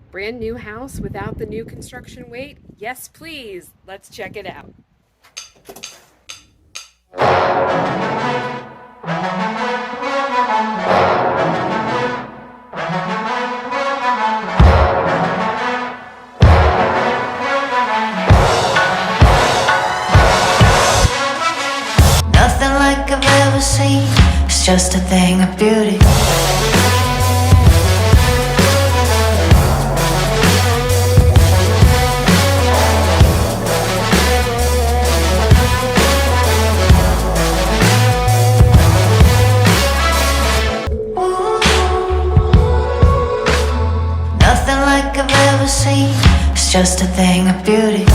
Brand new house without the new construction weight? Yes, please. Let's check it out. Nothing like I've ever seen, it's just a thing of beauty. Nothing like I've ever seen, it's just a thing of beauty.